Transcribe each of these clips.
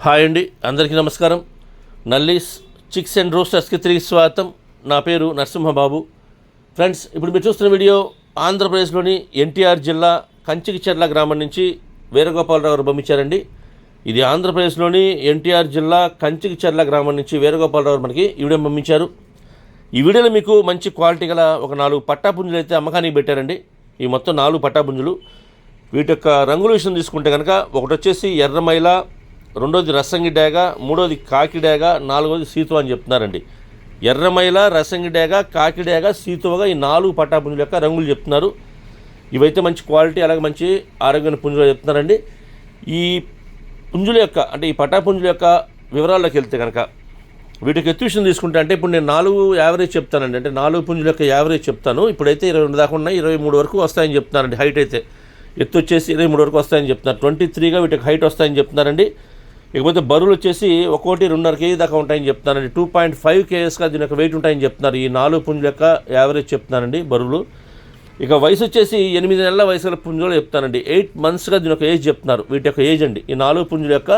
Hi అండి, అందరికీ నమస్కారం. నల్లీస్ చిక్స్ అండ్ రోస్టర్స్కి తిరిగి స్వాగతం. నా పేరు నరసింహబాబు. ఫ్రెండ్స్, ఇప్పుడు మీరు చూస్తున్న వీడియో ఆంధ్రప్రదేశ్లోని ఎన్టీఆర్ జిల్లా కంచికిచెర్ల గ్రామం నుంచి వీరగోపాలరావు గారు పంపించారండి. ఇది ఆంధ్రప్రదేశ్లోని ఎన్టీఆర్ జిల్లా కంచికిచెర్ల గ్రామం నుంచి వీరగోపాలరావు మనకి ఈ వీడియో పంపించారు. ఈ వీడియోలో మీకు మంచి క్వాలిటీ గల ఒక 4 పట్టాపుంజులు అయితే అమ్మకానికి పెట్టారండి. ఈ మొత్తం 4 పట్టాపుంజులు. వీటి యొక్క రంగుల విషయం తీసుకుంటే కనుక ఒకటి వచ్చేసి ఎర్రమైల, రెండోది రసంగి డేగ, మూడోది కాకి డేగ, నాలుగోది సీతువ అని చెప్తున్నారండి. ఎర్రమైల, రసంగి డేగ, కాకి డేగ, సీతువగా ఈ 4 పట్టాపుంజుల యొక్క రంగులు చెప్తున్నారు. ఇవైతే మంచి క్వాలిటీ, అలాగే మంచి ఆరోగ్యమైన పుంజులు చెప్తున్నారండి. ఈ పుంజుల యొక్క అంటే ఈ పట్టాపుంజుల యొక్క వివరాల్లోకి వెళ్తే కనుక వీటికి ఎత్తు విషయం తీసుకుంటే అంటే ఇప్పుడు నేను 4 యావరేజ్ చెప్తానండి. అంటే 4 పుంజుల యొక్క యావరేజ్ చెప్తాను. ఇప్పుడైతే 22 దాకా ఉన్నాయి, 23 వరకు వస్తాయని చెప్తున్నారండి. హైట్ అయితే ఎత్తు వచ్చేసి 23 వరకు వస్తాయని చెప్తున్నారు. 23గా వీటికి హైట్ వస్తాయని చెప్తున్నారండి. ఇకపోతే బరువులు వచ్చేసి 1-2.5 కేజీ దాకా ఉంటాయని చెప్తున్నారండి. 2.5 కేజెస్గా దీని యొక్క వెయిట్ ఉంటాయని చెప్తున్నారు. ఈ 4 పుంజుల యొక్క యావరేజ్ చెప్తున్నారండి బరువులు. ఇక వయసు వచ్చేసి 8 నెలల వయసు గల పుంజులు చెప్తానండి. 8 మంత్స్గా దీని యొక్క ఏజ్ చెప్తున్నారు. వీటి యొక్క ఏజ్ అండి. ఈ 4 పుంజుల యొక్క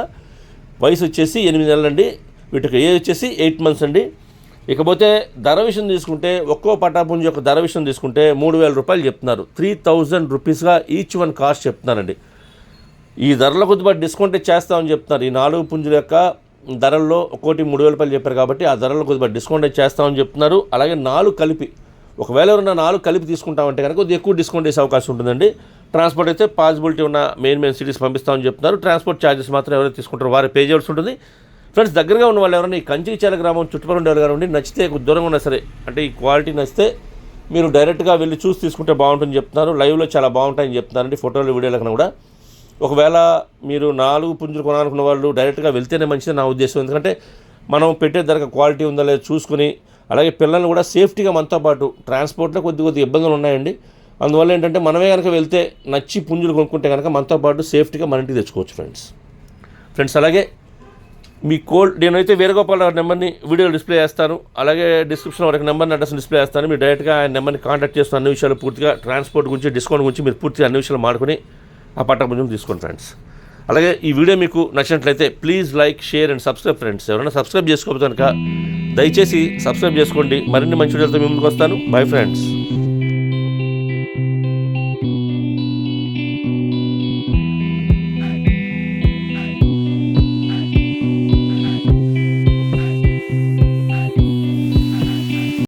వయసు వచ్చేసి 8 నెలలండి. వీటి యొక్క ఏజ్ వచ్చేసి 8 మంత్స్ అండి. ఇకపోతే ధర విషయం తీసుకుంటే ఒక్కో పట్టాపుంజు యొక్క ధర విషయం తీసుకుంటే 3,000 రూపాయలు చెప్తున్నారు. 3,000 రూపీస్గా ఈచ్ వన్ కాస్ట్ చెప్తున్నారండి. ఈ ధరలో కొద్దిపాటు డిస్కౌంట్ చేస్తామని చెప్తున్నారు. ఈ 4 పుంజుల యొక్క ధరల్లో ఒక్కోటి 3,000 రూపాయలు చెప్పారు కాబట్టి ఆ ధరలో కొద్దిపాటు డిస్కౌంట్ చేస్తామని చెప్తున్నారు. అలాగే 4 కలిపి ఒకవేళ ఎవరైనా 4 కలిపి తీసుకుంటామంటే కనుక కొద్దిగా ఎక్కువ డిస్కౌంట్ చేసే అవకాశం ఉంటుందండి. ట్రాన్స్పోర్ట్ అయితే పాసిబిలిటీ ఉన్న మెయిన్ సిటీస్ పంపిస్తామని చెప్తున్నారు. ట్రాన్స్పోర్ట్ ఛార్జెస్ మాత్రం ఎవరైతే తీసుకుంటారో వారే పే చేయాల్సి ఉంటుంది. ఫ్రెండ్స్, దగ్గరగా ఉన్న వాళ్ళు ఎవరైనా ఈ కంచికిచెర్ల గ్రామం చుట్టుపక్కల ఉండే వాళ్ళు ఉండి నచ్చితే దూరంగా ఉన్నా సరే అంటే ఈ క్వాలిటీ నచ్చితే మీరు డైరెక్ట్గా వెళ్ళి చూసి తీసుకుంటే బాగుంటుందని చెప్తున్నారు. లైవ్లో చాలా బాగుంటాయని చెప్తున్నారండి, ఫోటోలు వీడియోల కన్నా కూడా. ఒకవేళ మీరు 4 పుంజులు కొనాలనుకున్న వాళ్ళు డైరెక్ట్గా వెళ్తేనే మంచిది నా ఉద్దేశం. ఎందుకంటే మనం పెట్టే ధరకు క్వాలిటీ ఉందా లేదా చూసుకుని, అలాగే పిల్లల్ని కూడా సేఫ్టీగా మనతో పాటు ట్రాన్స్పోర్ట్లో కొద్ది ఇబ్బందులు ఉన్నాయండి. అందువల్ల ఏంటంటే మనమే కనుక వెళ్తే నచ్చి పుంజులు కొనుక్కుంటే కనుక మనతో పాటు సేఫ్టీగా మన ఇంటికి తెచ్చుకోవచ్చు ఫ్రెండ్స్. అలాగే మీ నేనైతే వీరగోపాలరావు నెంబర్ని వీడియో డిస్ప్లే చేస్తాను. అలాగే డిస్క్రిప్షన్లో ఒక నెంబర్ని అడ్రస్ డిస్ప్లే చేస్తాను. మీరు డైరెక్ట్గా ఆయన నెంబర్ని కాంటాక్ట్ చేస్తున్న అన్ని విషయాలు పూర్తిగా ట్రాన్స్పోర్ట్ గురించి, డిస్కౌంట్ గురించి మీరు పూర్తిగా అన్ని విషయాలు మాడుకొని ఆ పట్టాపుంజును తీసుకోండి ఫ్రెండ్స్. అలాగే ఈ వీడియో మీకు నచ్చినట్లయితే please like, share and subscribe friends. ఎవరైనా సబ్స్క్రైబ్ చేసుకోకపోతే కనుక దయచేసి సబ్స్క్రైబ్ చేసుకోండి. మరిన్ని మంచి వీడియోలతో మీ ముందుకు వస్తాను. Bye friends.